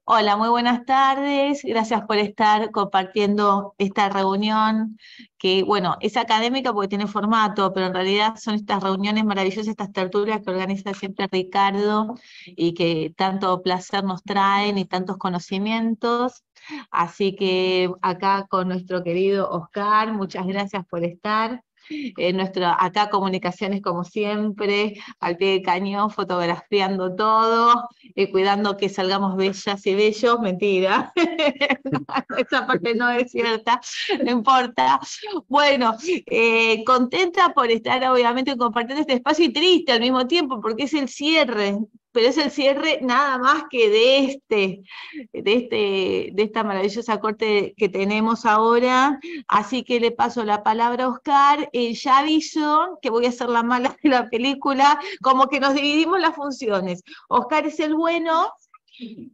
Hola, muy buenas tardes. Gracias por estar compartiendo esta reunión que, bueno, es académica porque tiene formato, pero en realidad son estas reuniones maravillosas, estas tertulias que organiza siempre Ricardo y que tanto placer nos traen y tantos conocimientos. Así que acá con nuestro querido Oscar, muchas gracias por estar. Acá comunicaciones como siempre, al pie de cañón, fotografiando todo, cuidando que salgamos bellas y bellos, mentira, esa parte no es cierta, no importa. Bueno, contenta por estar obviamente compartiendo este espacio y triste al mismo tiempo, porque es el cierre, pero es el cierre nada más que de esta maravillosa corte que tenemos ahora. Así que le paso la palabra a Oscar. Ya aviso que voy a ser la mala de la película, como que nos dividimos las funciones. Oscar es el bueno,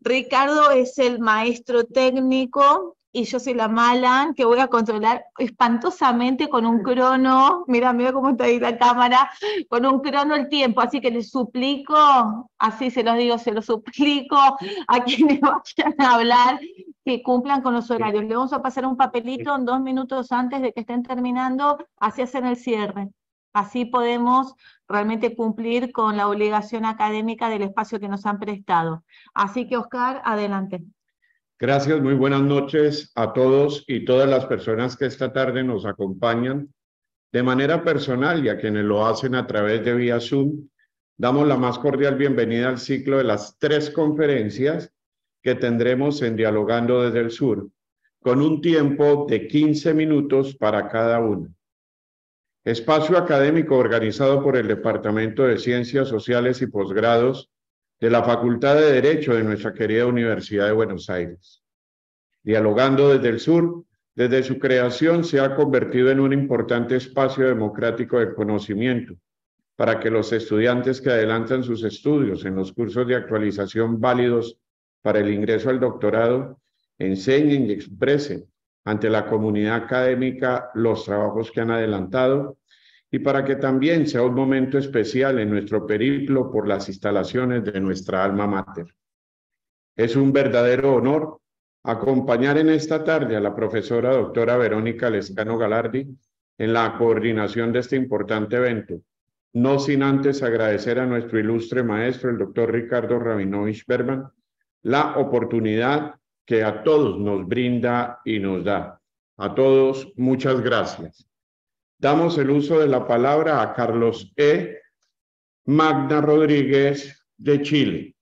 Ricardo es el maestro técnico y yo soy la mala que voy a controlar espantosamente con un crono. Mira cómo está ahí la cámara, con un crono el tiempo. Así que les suplico, así se los digo, se los suplico a quienes vayan a hablar que cumplan con los horarios. Le vamos a pasar un papelito en 2 minutos antes de que estén terminando, así hacen el cierre. Así podemos realmente cumplir con la obligación académica del espacio que nos han prestado. Así que, Oscar, adelante. Gracias, muy buenas noches a todos y todas las personas que esta tarde nos acompañan de manera personal y a quienes lo hacen a través de vía Zoom. Damos la más cordial bienvenida al ciclo de las 3 conferencias que tendremos en Dialogando desde el Sur, con un tiempo de 15 minutos para cada una. Espacio académico organizado por el Departamento de Ciencias Sociales y Posgrados de la Facultad de Derecho de nuestra querida Universidad de Buenos Aires. Dialogando desde el Sur, desde su creación se ha convertido en un importante espacio democrático de conocimiento para que los estudiantes que adelantan sus estudios en los cursos de actualización válidos para el ingreso al doctorado enseñen y expresen ante la comunidad académica los trabajos que han adelantado y para que también sea un momento especial en nuestro periplo por las instalaciones de nuestra alma mater. Es un verdadero honor acompañar en esta tarde a la profesora doctora Verónica Lescano Galardi en la coordinación de este importante evento, no sin antes agradecer a nuestro ilustre maestro, el doctor Ricardo Rabinovich Berman, la oportunidad que a todos nos brinda y nos da. A todos, muchas gracias. Damos el uso de la palabra a Carlos E. Magna Rodríguez de Chile.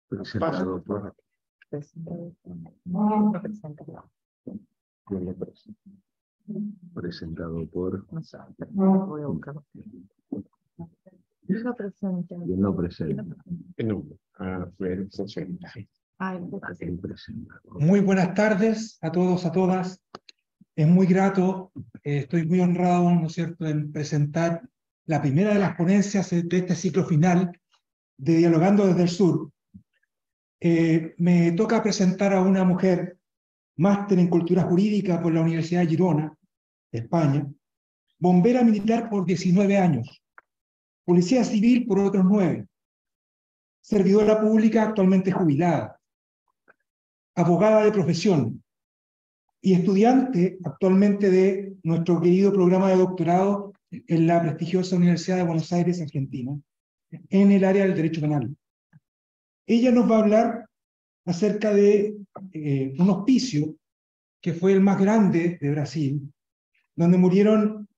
Presentado por... Presentado por... Voy a buscar. No presenta. No presenta. Muy buenas tardes a todos, a todas. Es muy grato, estoy muy honrado, ¿no es cierto?, en presentar la primera de las ponencias de este ciclo final de Dialogando desde el Sur. Me toca presentar a una mujer, máster en Cultura Jurídica por la Universidad de Girona, España, bombera militar por 19 años, policía civil por otros 9, servidora pública actualmente jubilada, abogada de profesión y estudiante actualmente de nuestro querido programa de doctorado en la prestigiosa Universidad de Buenos Aires, Argentina, en el área del derecho penal. Ella nos va a hablar acerca de un hospicio que fue el más grande de Brasil, donde murieron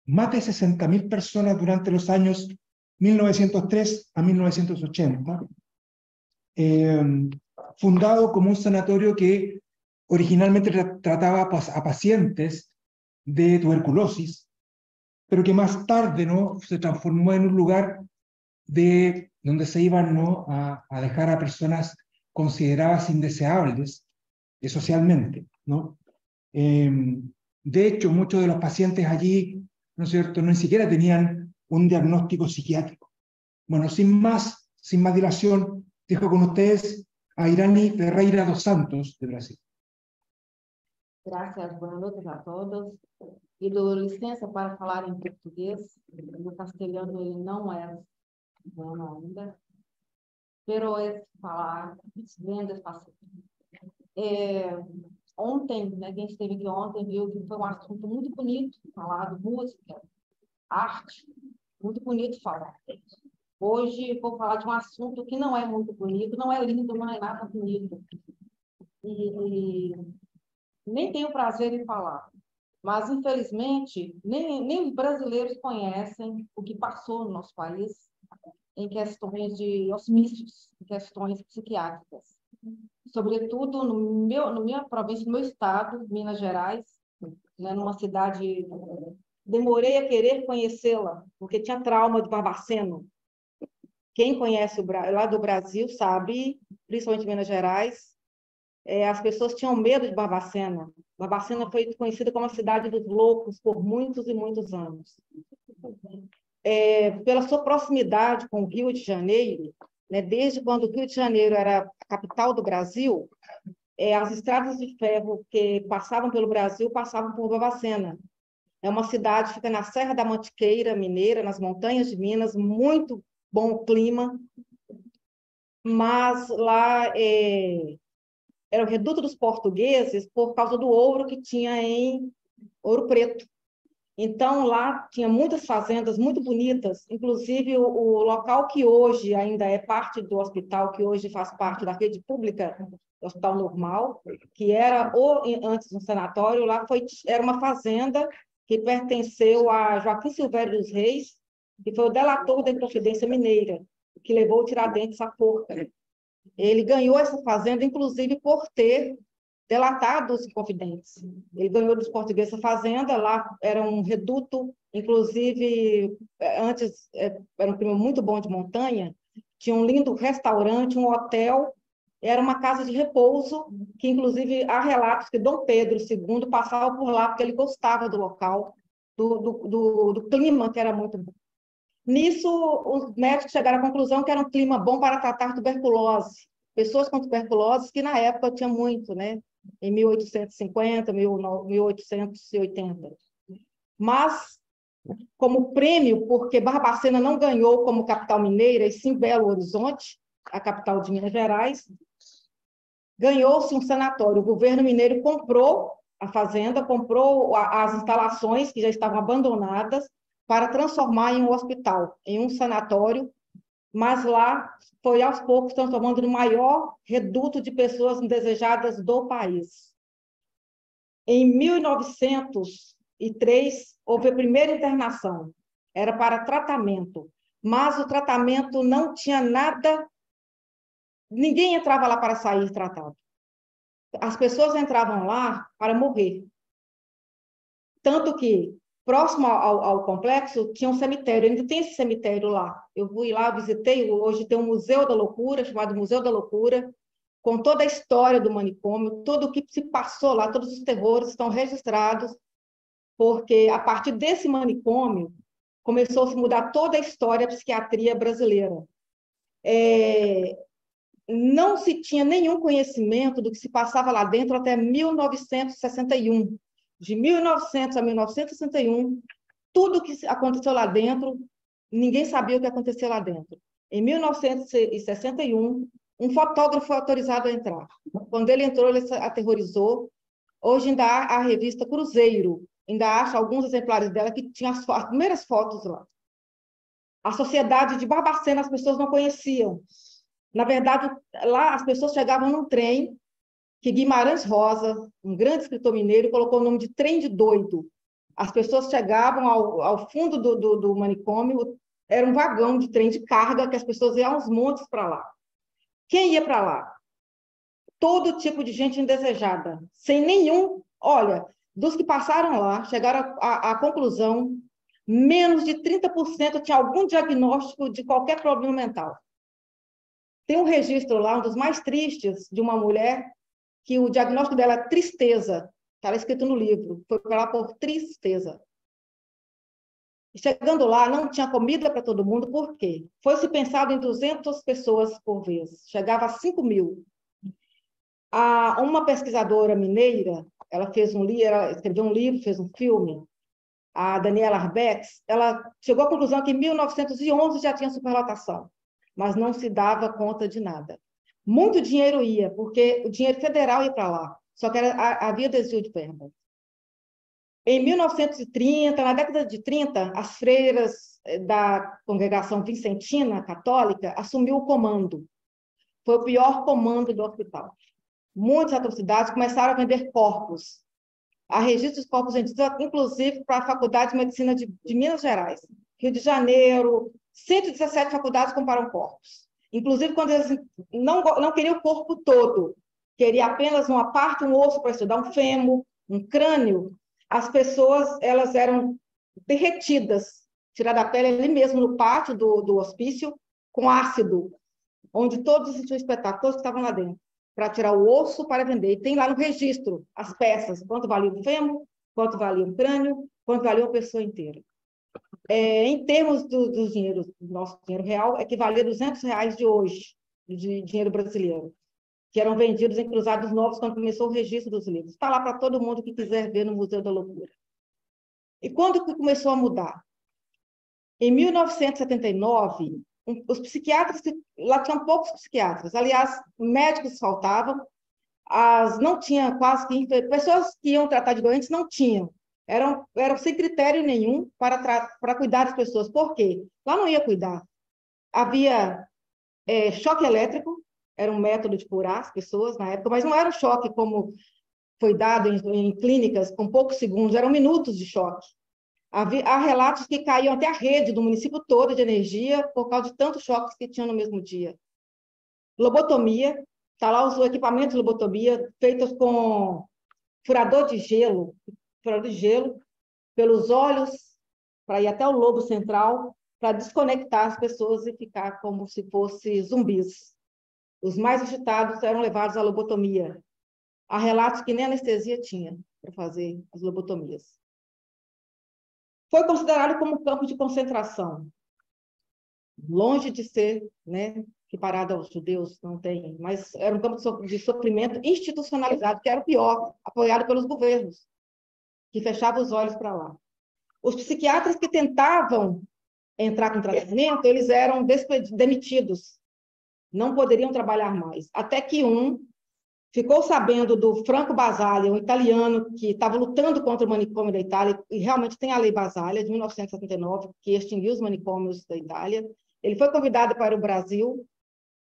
más de 60.000 personas durante los años 1903 a 1980, fundado como un sanatorio que originalmente trataba a pacientes de tuberculosis, pero que más tarde, ¿no?, se transformó en un lugar donde se iban, ¿no?, a dejar a personas consideradas indeseables socialmente, ¿no? De hecho, muchos de los pacientes allí, ¿no es cierto?, no ni siquiera tenían un diagnóstico psiquiátrico. Bueno, sin más dilación, dejo con ustedes a Irani Ferreira dos Santos, de Brasil. Graças, boa noite a todos. E dou licença para falar em português. O castelhano ele não é bom ainda. pero es falar, vendo espaço. Ontem, né, quem esteve aqui ontem viu que foi um assunto muito bonito falado, música, arte, muito bonito falar. Hoje vou falar de um assunto que não é muito bonito, não é lindo, não é nada bonito. E nem tenho prazer em falar. Mas, infelizmente, nem os brasileiros conhecem o que passou no nosso país em questões de hospícios, em questões psiquiátricas. Sobretudo na minha província, no meu estado, Minas Gerais, né, numa cidade... Demorei a querer conhecê-la, porque tinha trauma de Barbaceno. Quem conhece lá do Brasil sabe, principalmente Minas Gerais, as pessoas tinham medo de Barbacena. Barbacena foi conhecida como a cidade dos loucos por muitos e muitos anos. Pela sua proximidade com o Rio de Janeiro, né, desde quando o Rio de Janeiro era a capital do Brasil, as estradas de ferro que passavam pelo Brasil passavam por Barbacena. É uma cidade que fica na Serra da Mantiqueira Mineira, nas montanhas de Minas, muito bom clima, mas lá era o reduto dos portugueses por causa do ouro que tinha em Ouro Preto. Então, lá tinha muitas fazendas muito bonitas, inclusive o local que hoje ainda é parte do hospital, que hoje faz parte da rede pública do Hospital Normal, que era antes um sanatório, lá era uma fazenda que pertenceu a Joaquim Silvério dos Reis, que foi o delator da Inconfidência Mineira, que levou o Tiradentes à forca. Ele ganhou essa fazenda, inclusive, por ter delatado os inconfidentes. Ele ganhou dos portugueses essa fazenda, lá era um reduto, inclusive, antes era um clima muito bom de montanha, tinha um lindo restaurante, um hotel, era uma casa de repouso, que, inclusive, há relatos que Dom Pedro II passava por lá, porque ele gostava do local, do clima, que era muito bom. Nisso, os médicos chegaram à conclusão que era um clima bom para tratar tuberculose. Pessoas com tuberculose, que na época tinha muito, né? Em 1850, 1880. Mas, como prêmio, porque Barbacena não ganhou como capital mineira, e sim Belo Horizonte, a capital de Minas Gerais, ganhou-se um sanatório. O governo mineiro comprou a fazenda, comprou as instalações que já estavam abandonadas, para transformar em um hospital, em um sanatório, mas lá foi aos poucos transformando no maior reduto de pessoas indesejadas do país. Em 1903, houve a primeira internação, era para tratamento, mas o tratamento não tinha nada, ninguém entrava lá para sair tratado. As pessoas entravam lá para morrer. Tanto que próximo ao complexo, tinha um cemitério, ainda tem esse cemitério lá. Eu fui lá, visitei, hoje tem um Museu da Loucura, chamado Museu da Loucura, com toda a história do manicômio, tudo o que se passou lá, todos os terrores estão registrados, porque a partir desse manicômio começou a se mudar toda a história da psiquiatria brasileira. Não se tinha nenhum conhecimento do que se passava lá dentro até 1961. De 1900 a 1961, tudo que aconteceu lá dentro, ninguém sabia o que aconteceu lá dentro. Em 1961, um fotógrafo foi autorizado a entrar. Quando ele entrou, ele se aterrorizou. Hoje ainda há a revista Cruzeiro, ainda acha alguns exemplares dela que tinha as primeiras fotos lá. A sociedade de Barbacena as pessoas não conheciam. Na verdade, lá as pessoas chegavam num trem que Guimarães Rosa, um grande escritor mineiro, colocou o nome de trem de doido. As pessoas chegavam ao fundo do manicômio, era um vagão de trem de carga, que as pessoas iam aos montes para lá. Quem ia para lá? Todo tipo de gente indesejada, sem nenhum... Olha, dos que passaram lá, chegaram à conclusão, menos de 30% tinha algum diagnóstico de qualquer problema mental. Tem um registro lá, um dos mais tristes, de uma mulher que o diagnóstico dela é tristeza. Está escrito no livro. Foi para lá por tristeza. E chegando lá, não tinha comida para todo mundo. Por quê? Foi-se pensado em 200 pessoas por vez. Chegava a 5.000. Uma pesquisadora mineira, ela escreveu um livro, fez um filme, a Daniela Arbex, ela chegou à conclusão que em 1911 já tinha superlotação. mas não se dava conta de nada. Muito dinheiro ia, porque o dinheiro federal ia para lá, só que havia desvio de verba. Em 1930, na década de 30, as freiras da congregação vicentina católica assumiu o comando. Foi o pior comando do hospital. Muitas atrocidades, começaram a vender corpos. Há registros de corpos vendidos, inclusive para a Faculdade de Medicina de Minas Gerais. Rio de Janeiro, 117 faculdades compraram corpos. Inclusive, quando eles não queriam o corpo todo, queria apenas uma parte, um osso para estudar, um fêmur, um crânio, as pessoas elas eram derretidas, tiradas da pele ali mesmo no pátio do hospício, com ácido, onde todos assistiam o espetáculo, todos que estavam lá dentro, para tirar o osso para vender. E tem lá no registro as peças, quanto valia um fêmur, quanto valia um crânio, quanto valia uma pessoa inteira. Em termos do dinheiro, do nosso dinheiro real, equivalia a R$200 de hoje, de dinheiro brasileiro, que eram vendidos em cruzados novos quando começou o registro dos livros. Está lá para todo mundo que quiser ver no Museu da Loucura. E quando que começou a mudar? Em 1979, os psiquiatras, lá tinham poucos psiquiatras, aliás, médicos faltavam, não tinha quase que... Pessoas que iam tratar de doentes não tinham. Eram sem critério nenhum para cuidar das pessoas. Por quê? Lá não ia cuidar. Havia choque elétrico, era um método de curar as pessoas na época, mas não era um choque como foi dado em clínicas com poucos segundos, eram minutos de choque. Há relatos que caíam até a rede do município todo de energia por causa de tantos choques que tinham no mesmo dia. Lobotomia, está lá os equipamentos de lobotomia feitos com furador de gelo pelos olhos, para ir até o lobo central, para desconectar as pessoas e ficar como se fossem zumbis. Os mais agitados eram levados à lobotomia. Há relatos que nem anestesia tinha para fazer as lobotomias. Foi considerado como um campo de concentração. Longe de ser, né, equiparado aos judeus, não tem, mas era um campo de sofrimento institucionalizado, que era o pior, apoiado pelos governos, que fechavam os olhos para lá. Os psiquiatras que tentavam entrar com tratamento, eles eram demitidos, não poderiam trabalhar mais. Até que um ficou sabendo do Franco Basaglia, um italiano que estava lutando contra o manicômio da Itália, e realmente tem a Lei Basaglia, de 1979, que extinguiu os manicômios da Itália. Ele foi convidado para o Brasil,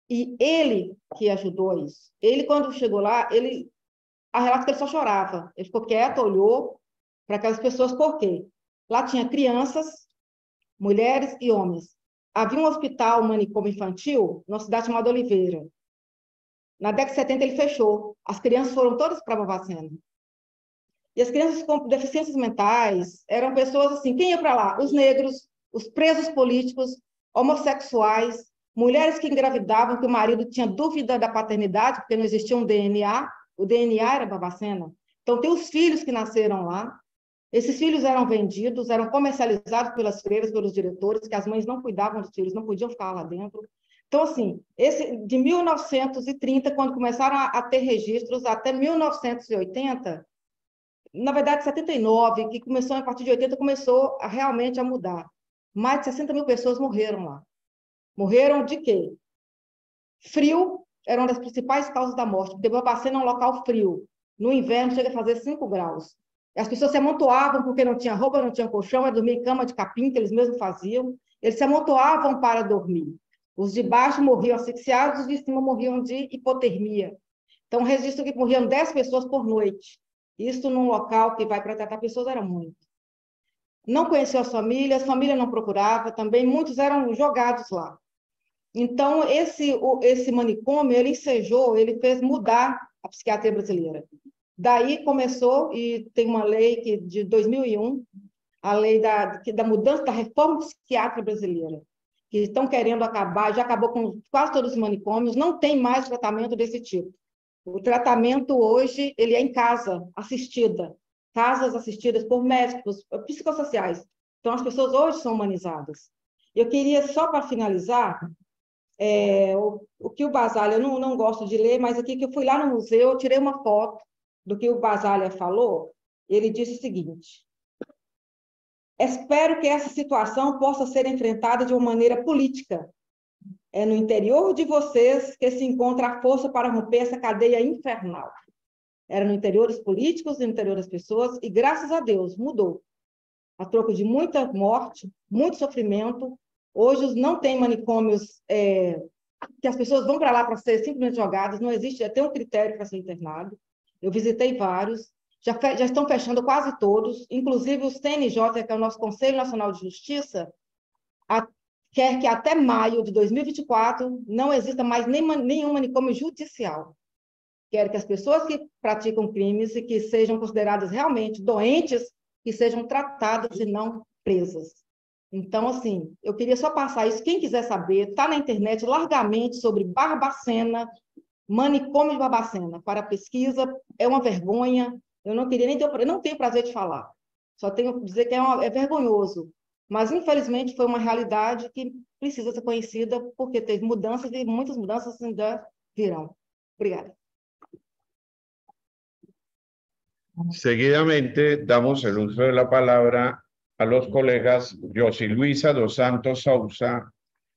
e ele que ajudou isso. Ele, quando chegou lá, a relato que ele só chorava. Ele ficou quieto, olhou para aquelas pessoas, por quê? Lá tinha crianças, mulheres e homens. Havia um hospital, um manicômio infantil, numa cidade chamada Oliveira. Na década de 70, ele fechou. As crianças foram todas para Barbacena. E as crianças com deficiências mentais eram pessoas assim, quem ia para lá? Os negros, os presos políticos, homossexuais, mulheres que engravidavam, que o marido tinha dúvida da paternidade, porque não existia um DNA, o DNA era Barbacena. Então, tem os filhos que nasceram lá. Esses filhos eram vendidos, eram comercializados pelas freiras, pelos diretores, que as mães não cuidavam dos filhos, não podiam ficar lá dentro. Então, assim, de 1930, quando começaram a ter registros, até 1980, na verdade, 79, que começou a partir de 80, começou realmente a mudar. Mais de 60 mil pessoas morreram lá. Morreram de quê? Frio era uma das principais causas da morte, porque Barbacena é um local frio. No inverno chega a fazer 5 graus. As pessoas se amontoavam porque não tinha roupa, não tinha colchão, era dormir em cama de capim, que eles mesmos faziam. Eles se amontoavam para dormir. Os de baixo morriam asfixiados, os de cima morriam de hipotermia. Então, registro que morriam 10 pessoas por noite. Isso num local que vai para tratar pessoas era muito. Não conheceu as famílias, família não procurava também, muitos eram jogados lá. Então, esse manicômio, ele ensejou, ele fez mudar a psiquiatria brasileira. Daí começou, e tem uma lei de 2001, a lei da mudança, da reforma psiquiátrica brasileira, que estão querendo acabar, já acabou com quase todos os manicômios, não tem mais tratamento desse tipo. O tratamento hoje, ele é em casa, assistida, casas assistidas por médicos, psicossociais. Então, as pessoas hoje são humanizadas. Eu queria, só para finalizar, o que o Basaglia, eu não gosto de ler, mas aqui que eu fui lá no museu, eu tirei uma foto do que o Basaglia falou. Ele disse o seguinte: espero que essa situação possa ser enfrentada de uma maneira política, É no interior de vocês que se encontra a força para romper essa cadeia infernal. Era no interior dos políticos, no interior das pessoas, e graças a Deus mudou. A troco de muita morte, muito sofrimento. Hoje não tem manicômios que as pessoas vão para lá para ser simplesmente jogadas, não existe até um critério para ser internado. Eu visitei vários, já estão fechando quase todos, inclusive o CNJ, que é o nosso Conselho Nacional de Justiça, quer que até maio de 2024 não exista mais nenhum manicômio judicial. Quer que as pessoas que praticam crimes e que sejam consideradas realmente doentes, que sejam tratadas e não presas. Então, assim, eu queria só passar isso. Quem quiser saber, está na internet largamente sobre Barbacena, manicômio de Barbacena. Para a pesquisa, é uma vergonha. Eu não queria nem ter, eu não tenho prazer de falar. Só tenho que dizer que é vergonhoso. Mas, infelizmente, foi uma realidade que precisa ser conhecida, porque teve mudanças e muitas mudanças ainda virão. Obrigada. Seguidamente, damos el uso de la palabra a los colegas Yossi Luisa dos Santos Sousa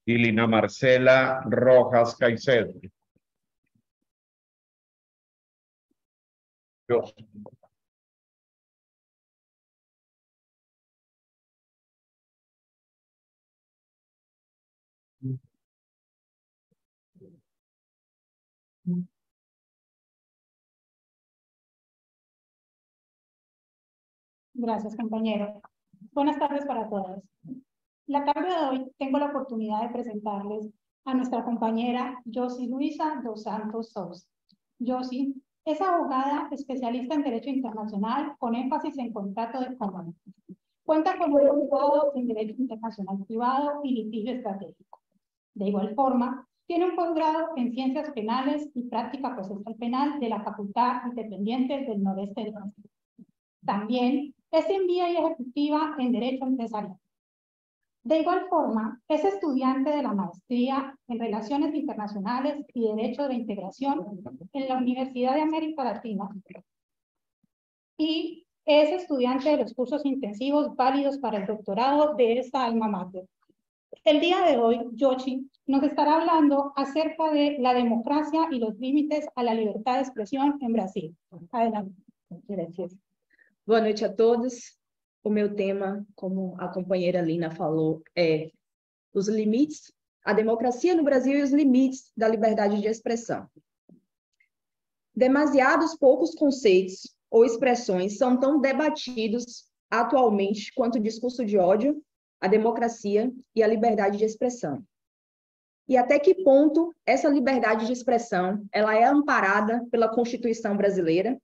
y Lina Marcela Rojas Caicedo. Gracias, compañero. Buenas tardes para todas. La tarde de hoy tengo la oportunidad de presentarles a nuestra compañera Yossi Luisa dos Santos Sousa. Yossi es abogada especialista en Derecho Internacional con énfasis en contrato de common. Cuenta con un doctorado en Derecho Internacional Privado y Litigio Estratégico. De igual forma, tiene un posgrado en Ciencias Penales y Práctica Procesal Penal de la Facultad Independiente del Noreste de Brasil. También es MBA y ejecutiva en Derecho Empresarial. De igual forma, es estudiante de la maestría en Relaciones Internacionales y Derecho de la Integración en la Universidad de América Latina y es estudiante de los cursos intensivos válidos para el doctorado de esta alma mater. El día de hoy, Yossi nos estará hablando acerca de la democracia y los límites a la libertad de expresión en Brasil. Adelante. Gracias. Boa noite a todos. O meu tema, como a companheira Lina falou, é os limites, a democracia no Brasil e os limites da liberdade de expressão. Demasiados poucos conceitos ou expressões são tão debatidos atualmente quanto o discurso de ódio, a democracia e a liberdade de expressão. E até que ponto essa liberdade de expressão ela é amparada pela Constituição brasileira?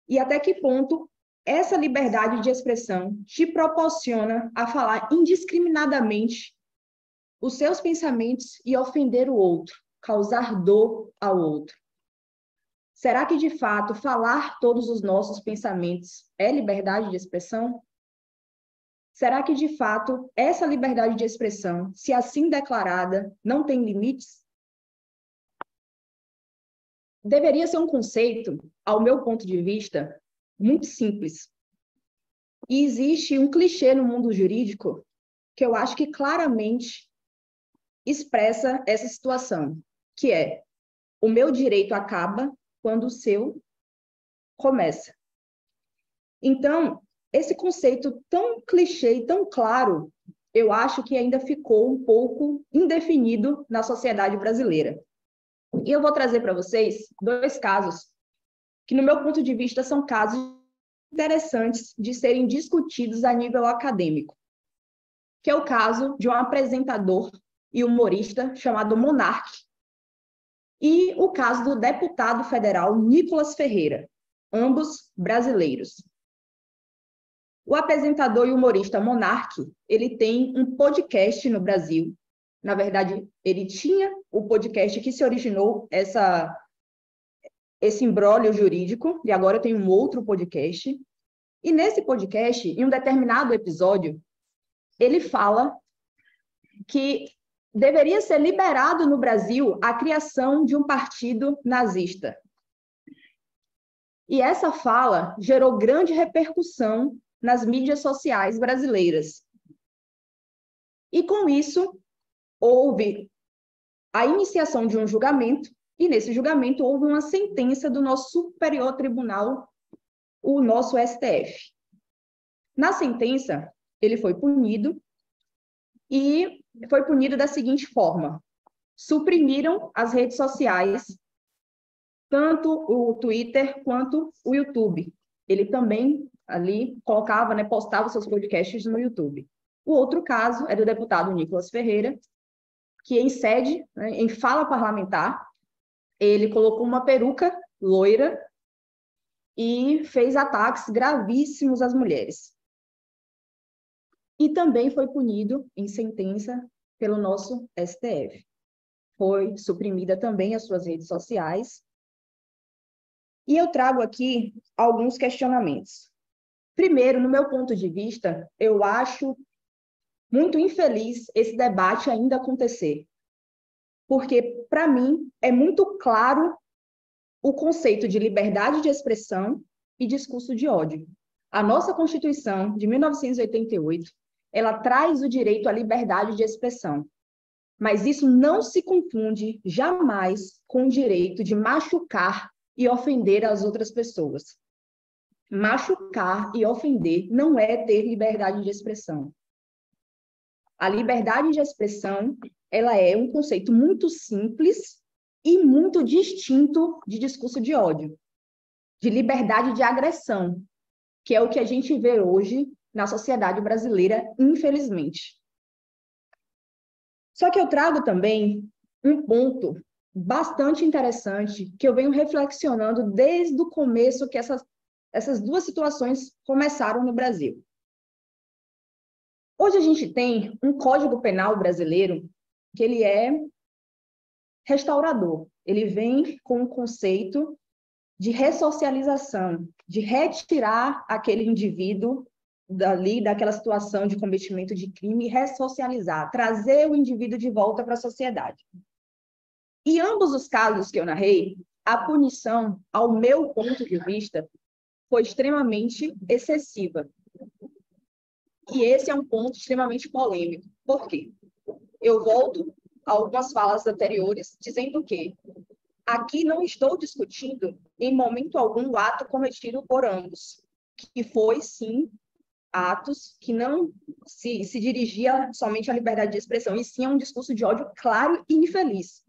E até que ponto essa liberdade de expressão te proporciona a falar indiscriminadamente os seus pensamentos e ofender o outro, causar dor ao outro? Será que, de fato, falar todos os nossos pensamentos é liberdade de expressão? Será que, de fato, essa liberdade de expressão, se assim declarada, não tem limites? Deveria ser um conceito, ao meu ponto de vista, muito simples. E existe um clichê no mundo jurídico que eu acho que claramente expressa essa situação, que é: o meu direito acaba quando o seu começa. Então, esse conceito tão clichê e tão claro, eu acho que ainda ficou um pouco indefinido na sociedade brasileira. E eu vou trazer para vocês 2 casos que, no meu ponto de vista, são casos interessantes de serem discutidos a nível acadêmico, que é o caso de um apresentador e humorista chamado Monark, e o caso do deputado federal Nicolas Ferreira, ambos brasileiros. O apresentador e humorista Monark, ele tem um podcast no Brasil. Na verdade, ele tinha o podcast que se originou esse imbróglio jurídico, e agora tem um outro podcast. E nesse podcast, em um determinado episódio, ele fala que deveria ser liberado no Brasil a criação de um partido nazista. E essa fala gerou grande repercussão nas mídias sociais brasileiras. E com isso, houve a iniciação de um julgamento, e nesse julgamento houve uma sentença do nosso Superior Tribunal, o nosso STF. Na sentença, ele foi punido, e foi punido da seguinte forma: suprimiram as redes sociais, tanto o Twitter quanto o YouTube. Ele também ali colocava, postava seus podcasts no YouTube. O outro caso é do deputado Nicolas Ferreira, que em sede, em fala parlamentar, ele colocou uma peruca loira e fez ataques gravíssimos às mulheres. E também foi punido em sentença pelo nosso STF. Foi suprimida também as suas redes sociais. E eu trago aqui alguns questionamentos. Primeiro, no meu ponto de vista, eu acho muito infeliz esse debate ainda acontecer. Porque, para mim, é muito claro o conceito de liberdade de expressão e discurso de ódio. A nossa Constituição, de 1988, ela traz o direito à liberdade de expressão. Mas isso não se confunde jamais com o direito de machucar e ofender as outras pessoas. Machucar e ofender não é ter liberdade de expressão. A liberdade de expressão, ela é um conceito muito simples e muito distinto de discurso de ódio, de liberdade de agressão, que é o que a gente vê hoje na sociedade brasileira, infelizmente. Só que eu trago também um ponto bastante interessante que eu venho reflexionando desde o começo que essas duas situações começaram no Brasil. Hoje a gente tem um Código Penal brasileiro que ele é restaurador. Ele vem com o conceito de ressocialização, de retirar aquele indivíduo daquela situação de cometimento de crime e ressocializar, trazer o indivíduo de volta para a sociedade. Em ambos os casos que eu narrei, a punição, ao meu ponto de vista, foi extremamente excessiva. E esse é um ponto extremamente polêmico. Por quê? Eu volto a algumas falas anteriores, dizendo que aqui não estou discutindo, em momento algum, o ato cometido por ambos, que foi, sim, atos que não se dirigia somente à liberdade de expressão, e sim a um discurso de ódio claro e infeliz.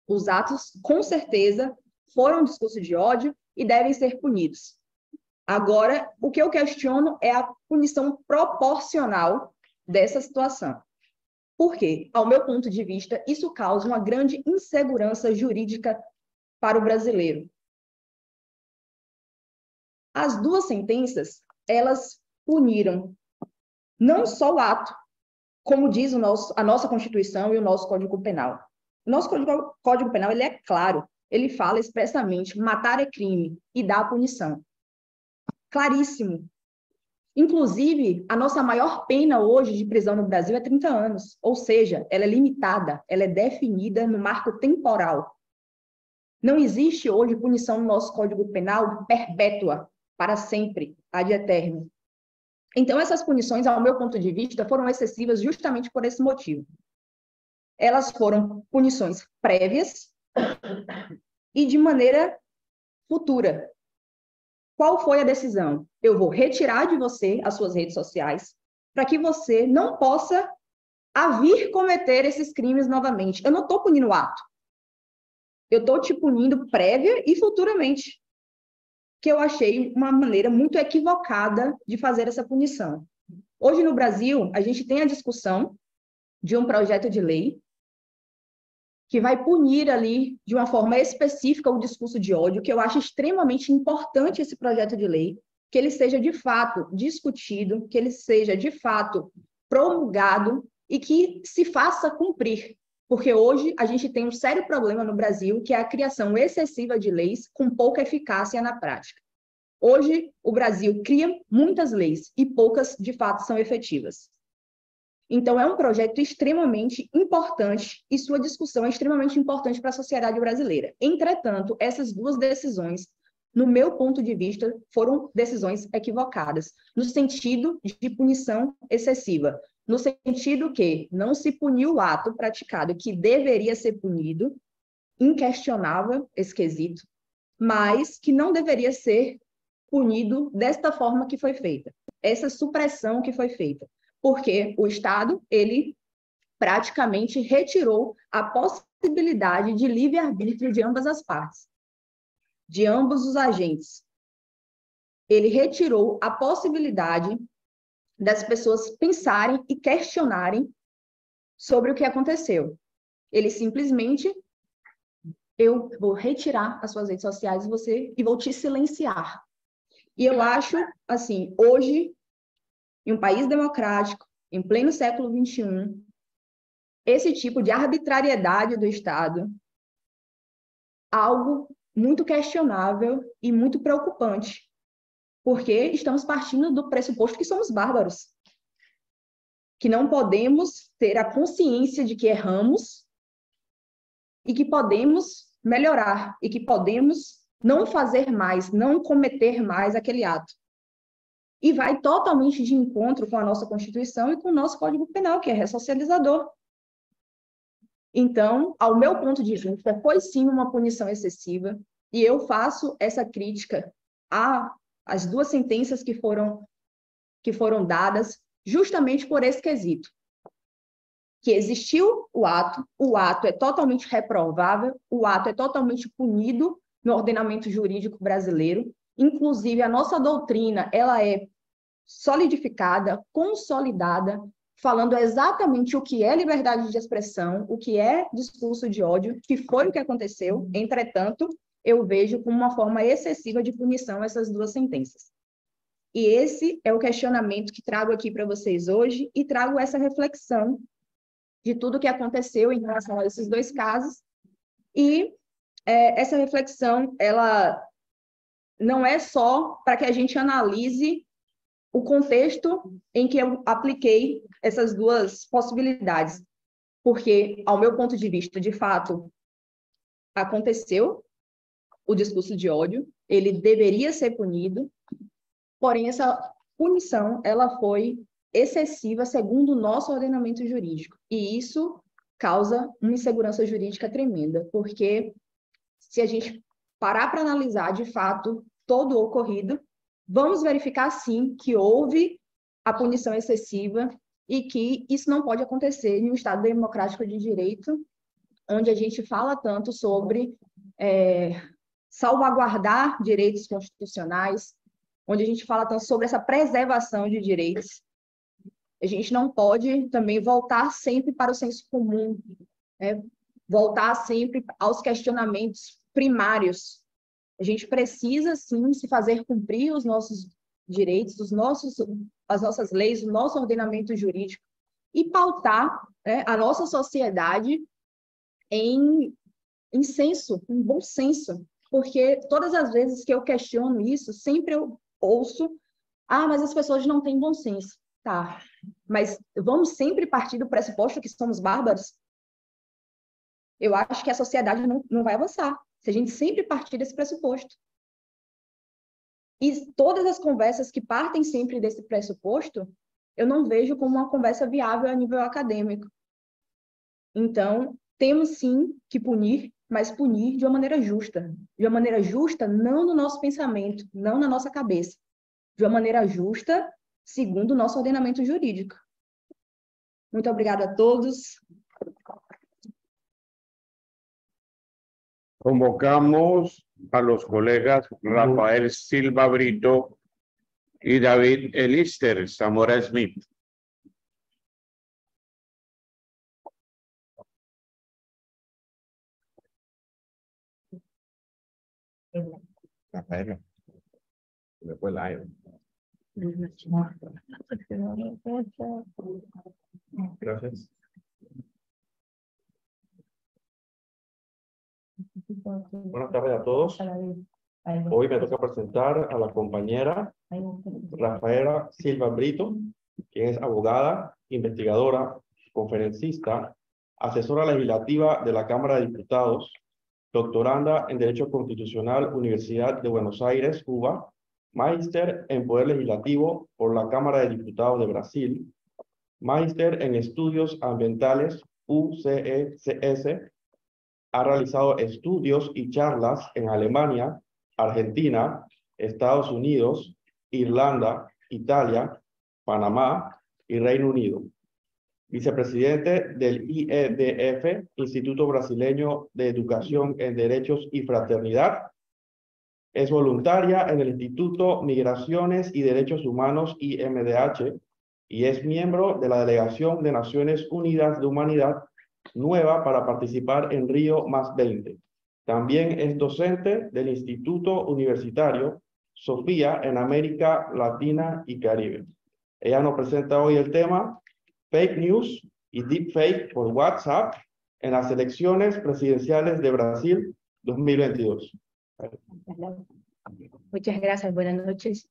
Os atos, com certeza, foram um discurso de ódio e devem ser punidos. Agora, o que eu questiono é a punição proporcional dessa situação. Por quê? Ao meu ponto de vista, isso causa uma grande insegurança jurídica para o brasileiro. As duas sentenças, elas puniram não só o ato, como diz a nossa Constituição e o nosso Código Penal. O nosso Código Penal, ele é claro, ele fala expressamente: matar é crime e dá a punição. Claríssimo. Inclusive, a nossa maior pena hoje de prisão no Brasil é 30 anos, ou seja, ela é limitada, ela é definida no marco temporal. Não existe hoje punição no nosso Código Penal perpétua, para sempre, ad eternum. Então, essas punições, ao meu ponto de vista, foram excessivas justamente por esse motivo. Elas foram punições prévias e de maneira futura. Qual foi a decisão? Eu vou retirar de você as suas redes sociais para que você não possa vir cometer esses crimes novamente. Eu não estou punindo o ato. Eu estou te punindo prévia e futuramente. Que eu achei uma maneira muito equivocada de fazer essa punição. Hoje, no Brasil, a gente tem a discussão de um projeto de lei que vai punir ali, de uma forma específica, o discurso de ódio, que eu acho extremamente importante esse projeto de lei, que ele seja, de fato, discutido, que ele seja, de fato, promulgado e que se faça cumprir. Porque hoje a gente tem um sério problema no Brasil, que é a criação excessiva de leis com pouca eficácia na prática. Hoje, o Brasil cria muitas leis e poucas, de fato, são efetivas. Então, é um projeto extremamente importante e sua discussão é extremamente importante para a sociedade brasileira. Entretanto, essas duas decisões, no meu ponto de vista, foram decisões equivocadas, no sentido de punição excessiva. no sentido que não se puniu o ato praticado que deveria ser punido, inquestionável esse quesito, mas que não deveria ser punido desta forma que foi feita, essa supressão que foi feita, porque o Estado, ele praticamente retirou a possibilidade de livre-arbítrio de ambas as partes, de ambos os agentes. Ele retirou a possibilidade das pessoas pensarem e questionarem sobre o que aconteceu. Ele simplesmente, eu vou retirar as suas redes sociais e vou te silenciar. E eu acho, assim, hoje, em um país democrático, em pleno século XXI, esse tipo de arbitrariedade do Estado, algo muito questionável e muito preocupante, porque estamos partindo do pressuposto que somos bárbaros, que não podemos ter a consciência de que erramos e que podemos melhorar, e que podemos não fazer mais, não cometer mais aquele ato. E vai totalmente de encontro com a nossa Constituição e com o nosso Código Penal, que é ressocializador. Então, ao meu ponto de vista, foi sim uma punição excessiva, e eu faço essa crítica às duas sentenças que foram dadas justamente por esse quesito. Que existiu o ato é totalmente reprovável, o ato é totalmente punido no ordenamento jurídico brasileiro, inclusive a nossa doutrina, ela é solidificada, consolidada, falando exatamente o que é liberdade de expressão, o que é discurso de ódio, que foi o que aconteceu. Entretanto, eu vejo como uma forma excessiva de punição essas duas sentenças. E esse é o questionamento que trago aqui para vocês hoje, e trago essa reflexão de tudo que aconteceu em relação a esses dois casos. E essa reflexão, ela não é só para que a gente analise o contexto em que eu apliquei essas duas possibilidades, porque, ao meu ponto de vista, de fato, aconteceu o discurso de ódio, ele deveria ser punido, porém, essa punição, ela foi excessiva segundo o nosso ordenamento jurídico, e isso causa uma insegurança jurídica tremenda, porque se a gente parar para analisar, de fato, todo o ocorrido, vamos verificar, sim, que houve a punição excessiva e que isso não pode acontecer em um Estado democrático de direito, onde a gente fala tanto sobre salvaguardar direitos constitucionais, onde a gente fala tanto sobre essa preservação de direitos. A gente não pode também voltar sempre para o senso comum, voltar sempre aos questionamentos primários. A gente precisa, sim, se fazer cumprir os nossos direitos, as nossas leis, o nosso ordenamento jurídico, e pautar a nossa sociedade em senso, em bom senso, porque todas as vezes que eu questiono isso, sempre eu ouço, mas as pessoas não têm bom senso. Tá, mas vamos sempre partir do pressuposto que somos bárbaros? Eu acho que a sociedade não vai avançar se a gente sempre partir desse pressuposto. E todas as conversas que partem sempre desse pressuposto, eu não vejo como uma conversa viável a nível acadêmico. Então, temos sim que punir, mas punir de uma maneira justa. De uma maneira justa, não no nosso pensamento, não na nossa cabeça. De uma maneira justa, segundo o nosso ordenamento jurídico. Muito obrigada a todos. Convocamos a los colegas Rafael Silva Brito y David Elister Zamora Smith. Rafael, después la Gracias. Buenas tardes a todos. Hoy me toca presentar a la compañera Rafaela Silva Brito, quien es abogada, investigadora, conferencista, asesora legislativa de la Cámara de Diputados, doctoranda en Derecho Constitucional, Universidad de Buenos Aires, Cuba, magíster en Poder Legislativo por la Cámara de Diputados de Brasil, Máster en Estudios Ambientales, UCECS. Ha realizado estudios y charlas en Alemania, Argentina, Estados Unidos, Irlanda, Italia, Panamá y Reino Unido. Vicepresidente del IEDF, Instituto Brasileño de Educación en Derechos y Fraternidad. Es voluntaria en el Instituto Migraciones y Derechos Humanos, IMDH, y es miembro de la Delegación de Naciones Unidas de Humanidad nueva para participar en Río +20. También es docente del Instituto Universitario Sofía en América Latina y Caribe. Ella nos presenta hoy el tema Fake News y Deepfake por WhatsApp en las elecciones presidenciales de Brasil 2022. Muchas gracias, buenas noches.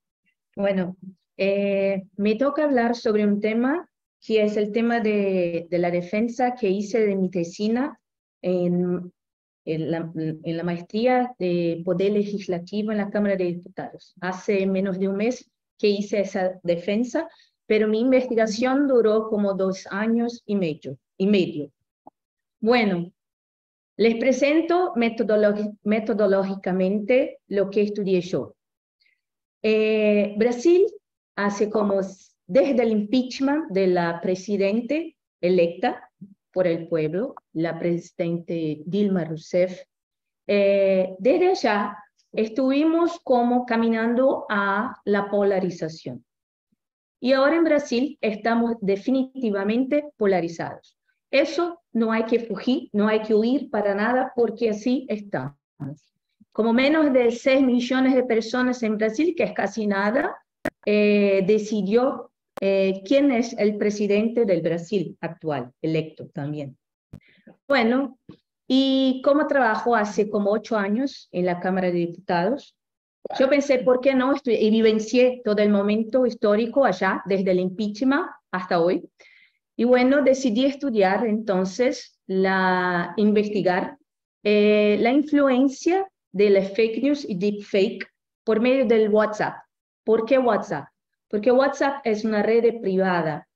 Bueno, me toca hablar sobre un tema que es el tema de la defensa que hice de mi tesina en la maestría de Poder Legislativo en la Cámara de Diputados. Hace menos de un mes que hice esa defensa, pero mi investigación duró como 2 años y medio. Bueno, les presento metodológicamente lo que estudié yo. Brasil hace como, desde el impeachment de la presidente electa por el pueblo, la presidente Dilma Rousseff, desde allá estuvimos como caminando a la polarización. Y ahora en Brasil estamos definitivamente polarizados. Eso no hay que fugir, no hay que huir para nada, porque así estamos. Como menos de 6 millones de personas en Brasil, que es casi nada, decidió quién es el presidente del Brasil actual, electo también. Bueno, y como trabajo hace como 8 años en la Cámara de Diputados, yo pensé, ¿por qué no? Y vivencié todo el momento histórico allá, desde el impeachment hasta hoy. Y bueno, decidí estudiar entonces, investigar la influencia de las fake news y deepfake por medio del WhatsApp. ¿Por qué WhatsApp? Porque WhatsApp es una red privada.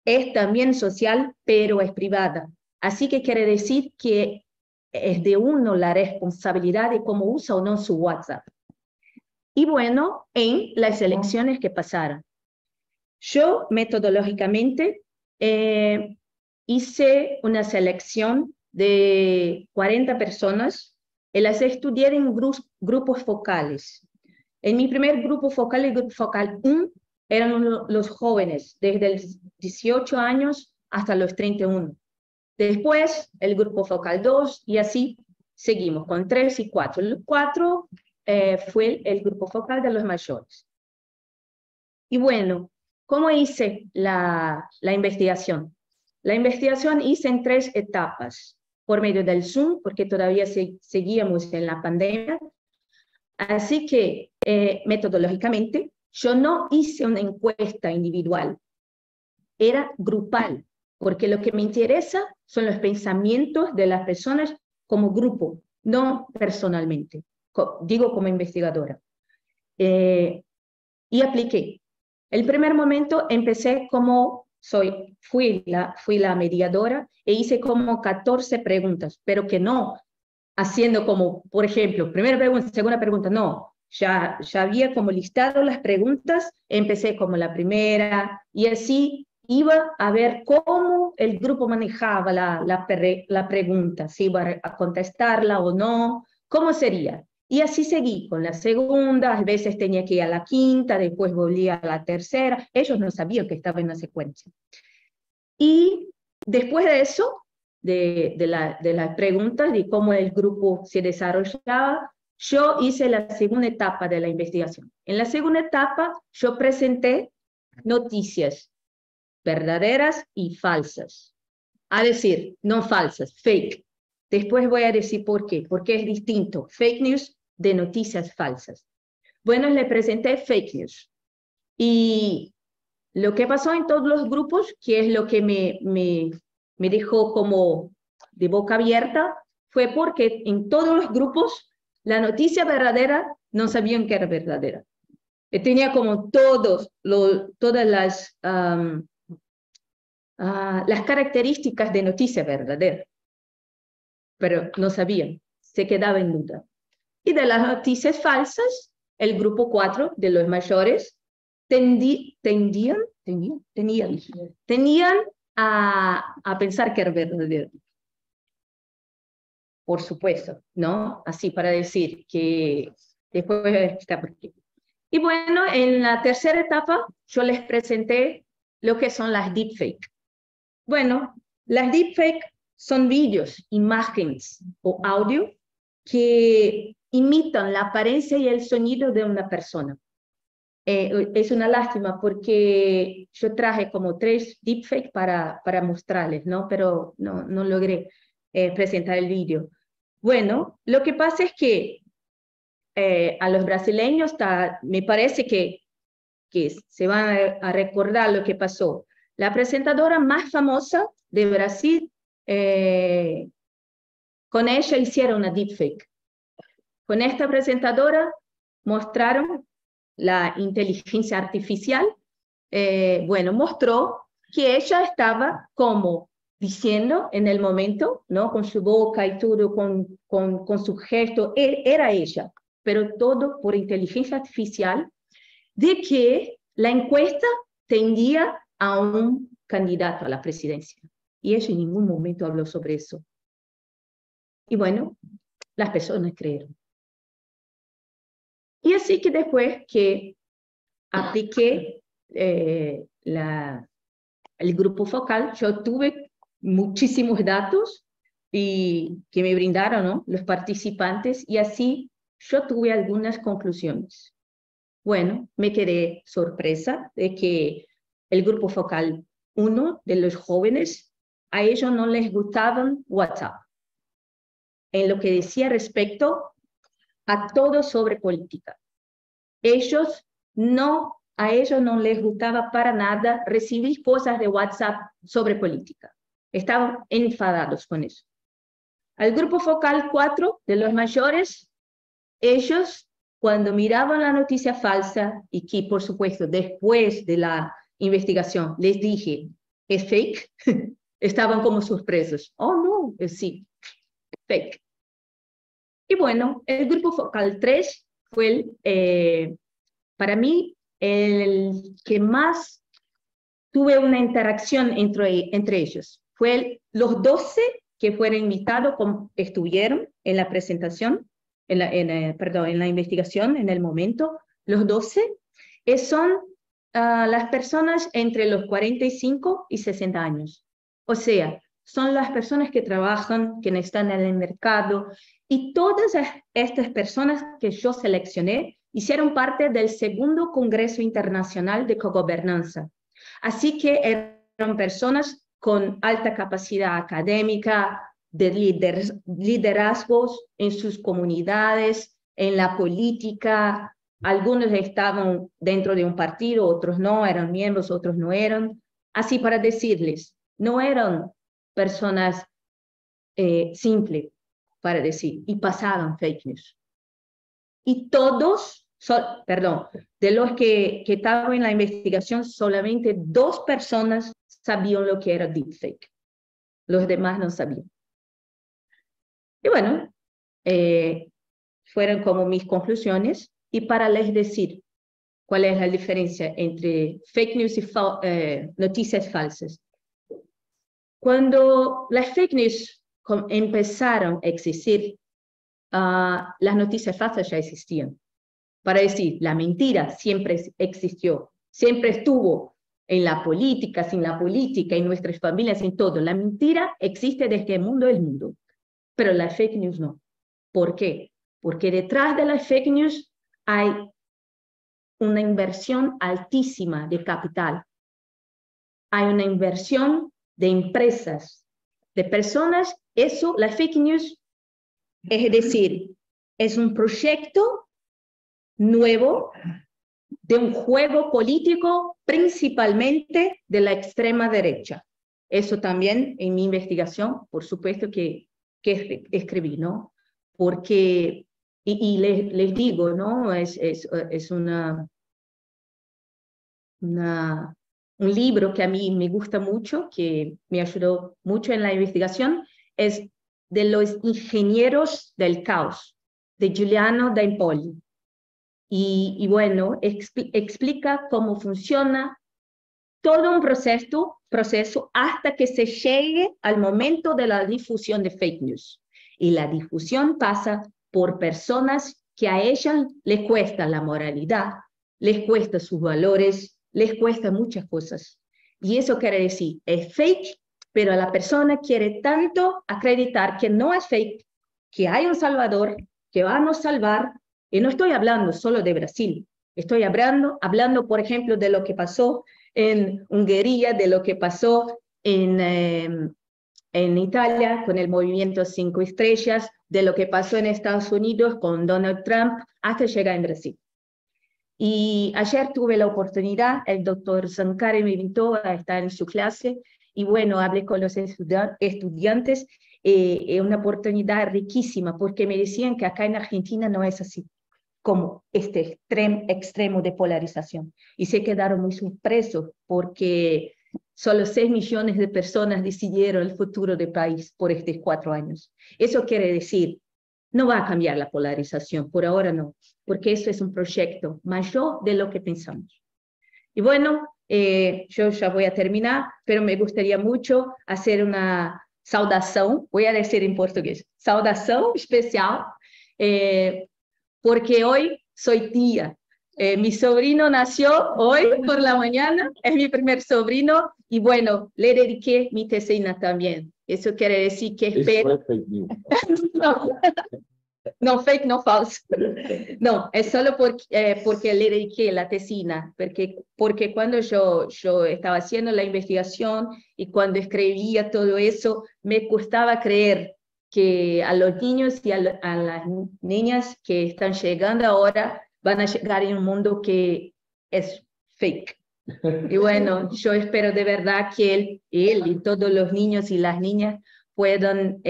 Es también social, pero es privada. Así que quiere decir que es de uno la responsabilidad de cómo usa o no su WhatsApp. Y bueno, en las elecciones que pasaron, yo metodológicamente hice una selección de 40 personas y las estudié en grupos focales. En mi primer grupo focal, el grupo focal 1, eran los jóvenes, desde los 18 años hasta los 31. Después, el grupo focal 2, y así seguimos con 3 y 4. El 4 fue el grupo focal de los mayores. Y bueno, ¿cómo hice la investigación? La investigación hice en 3 etapas, por medio del Zoom, porque todavía seguíamos en la pandemia. Así que, metodológicamente, yo no hice una encuesta individual, era grupal, porque lo que me interesa son los pensamientos de las personas como grupo, no personalmente, digo como investigadora. Y apliqué. El primer momento empecé como fui la mediadora e hice como 14 preguntas, pero que no haciendo como, por ejemplo, primera pregunta, segunda pregunta, no. Ya había como listado las preguntas, empecé como la primera, y así iba a ver cómo el grupo manejaba la pregunta, si iba a contestarla o no, cómo sería. Y así seguí con la segunda, a veces tenía que ir a la quinta, después volvía a la tercera, ellos no sabían que estaba en la secuencia. Y después de eso, de las preguntas, de cómo el grupo se desarrollaba, yo hice la segunda etapa de la investigación. En la segunda etapa, yo presenté noticias verdaderas y falsas. A decir, no falsas, fake. Después voy a decir por qué. Porque es distinto, fake news de noticias falsas. Bueno, le presenté fake news. Y lo que pasó en todos los grupos, que es lo que me dejó como de boca abierta, fue porque en todos los grupos la noticia verdadera no sabían que era verdadera. Tenía como todas las las características de noticia verdadera, pero no sabían, se quedaba en duda. Y de las noticias falsas, el grupo 4 de los mayores tenían a pensar que era verdadero. Por supuesto, ¿no? Así para decir que después está por qué. Y bueno, en la tercera etapa yo les presenté lo que son las deepfake. Bueno, las deepfake son vídeos, imágenes o audio que imitan la apariencia y el sonido de una persona. Es una lástima porque yo traje como 3 deepfake para mostrarles, ¿no? Pero no logré presentar el vídeo. Bueno, lo que pasa es que a los brasileños me parece que se van a recordar lo que pasó. La presentadora más famosa de Brasil, con ella hicieron una deepfake. Con esta presentadora mostraron la inteligencia artificial, bueno, mostró que ella estaba como diciendo en el momento, ¿no? Con su boca y todo, con su gesto, era ella, pero todo por inteligencia artificial, de que la encuesta tendía a un candidato a la presidencia. Y ella en ningún momento habló sobre eso. Y bueno, las personas creyeron. Y así que después que apliqué el grupo focal, yo tuve muchísimos datos y que me brindaron, ¿no?, los participantes, y así yo tuve algunas conclusiones. Bueno, me quedé sorpresa de que el grupo focal 1 de los jóvenes, a ellos no les gustaban WhatsApp, en lo que decía respecto a todo sobre política. A ellos no les gustaba para nada recibir cosas de WhatsApp sobre política. Estaban enfadados con eso. Al grupo focal 4 de los mayores, ellos, cuando miraban la noticia falsa, y que por supuesto después de la investigación les dije, ¿es fake? Estaban como sorpresos. Oh, no, sí, fake. Y bueno, el grupo focal 3 fue, para mí, el que más tuve una interacción entre ellos. Fue los 12 que fueron invitados, estuvieron en la presentación, en la investigación, en el momento. Los 12 son las personas entre los 45 y 60 años. O sea, son las personas que trabajan, que están en el mercado, y todas estas personas que yo seleccioné hicieron parte del segundo Congreso Internacional de Cogobernanza. Así que eran personas con alta capacidad académica, de liderazgos en sus comunidades, en la política. Algunos estaban dentro de un partido, otros no, eran miembros, otros no eran. Así para decirles, no eran personas simples, para decir, y pasaban fake news. Y todos, de los que estaban en la investigación, solamente 2 personas sabían lo que era deepfake. Los demás no sabían. Y bueno, fueron como mis conclusiones. Y para les decir cuál es la diferencia entre fake news y noticias falsas. Cuando las fake news empezaron a existir, las noticias falsas ya existían. Para decir, la mentira siempre existió, siempre estuvo en la política, sin la política, en nuestras familias, en todo. La mentira existe desde el mundo del mundo, pero la fake news no. ¿Por qué? Porque detrás de las fake news hay una inversión altísima de capital. Hay una inversión de empresas, de personas. Eso, la fake news, es decir, es un proyecto nuevo de un juego político, principalmente de la extrema derecha. Eso también en mi investigación, por supuesto que escribí, ¿no? Porque, y les digo, ¿no? Es una un libro que a mí me gusta mucho, que me ayudó mucho en la investigación, es de los ingenieros del caos, de Giuliano da Empoli. Y bueno, explica cómo funciona todo un proceso hasta que se llegue al momento de la difusión de fake news. Y la difusión pasa por personas que a ellas les cuesta la moralidad, les cuesta sus valores, les cuesta muchas cosas. Y eso quiere decir, es fake, pero la persona quiere tanto acreditar que no es fake, que hay un Salvador, que va a nos salvar. Y no estoy hablando solo de Brasil, estoy hablando, por ejemplo, de lo que pasó en Hungría, de lo que pasó en Italia con el movimiento 5 estrellas, de lo que pasó en Estados Unidos con Donald Trump, hasta llegar en Brasil. Y ayer tuve la oportunidad, el doctor Zancari me invitó a estar en su clase, y bueno, hablé con los estudiantes, una oportunidad riquísima, porque me decían que acá en Argentina no es así, como este extremo de polarización. Y se quedaron muy sorpresos, porque solo 6 millones de personas decidieron el futuro del país por estos 4 años. Eso quiere decir, no va a cambiar la polarización, por ahora no, porque eso es un proyecto mayor de lo que pensamos. Y bueno, yo ya voy a terminar, pero me gustaría mucho hacer una saudação, voy a decir en portugués, saudação especial, porque hoy soy tía. Mi sobrino nació hoy por la mañana, es mi primer sobrino, y bueno, le dediqué mi tesina también. Eso quiere decir que espero... Eso es fake news. No, fake, no falso. No, es solo porque le dediqué la tesina, porque cuando yo estaba haciendo la investigación y cuando escribía todo eso, me costaba creer que a los niños y a las niñas que están llegando ahora van a llegar en un mundo que es fake. Y bueno, yo espero de verdad que él y todos los niños y las niñas puedan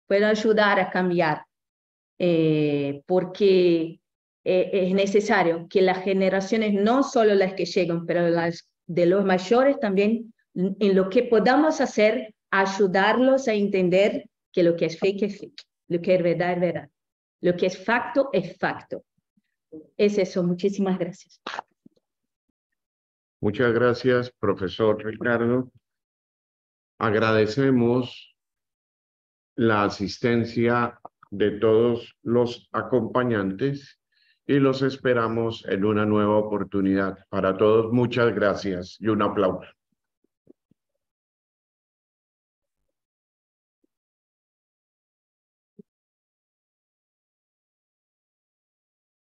ayudar a cambiar, porque es necesario que las generaciones, no solo las que llegan, pero las de los mayores también, en lo que podamos hacer, ayudarlos a entender que lo que es fake, lo que es verdad, lo que es facto. Es eso, muchísimas gracias. Muchas gracias, profesor Ricardo. Agradecemos la asistencia de todos los acompañantes y los esperamos en una nueva oportunidad. Para todos, muchas gracias y un aplauso.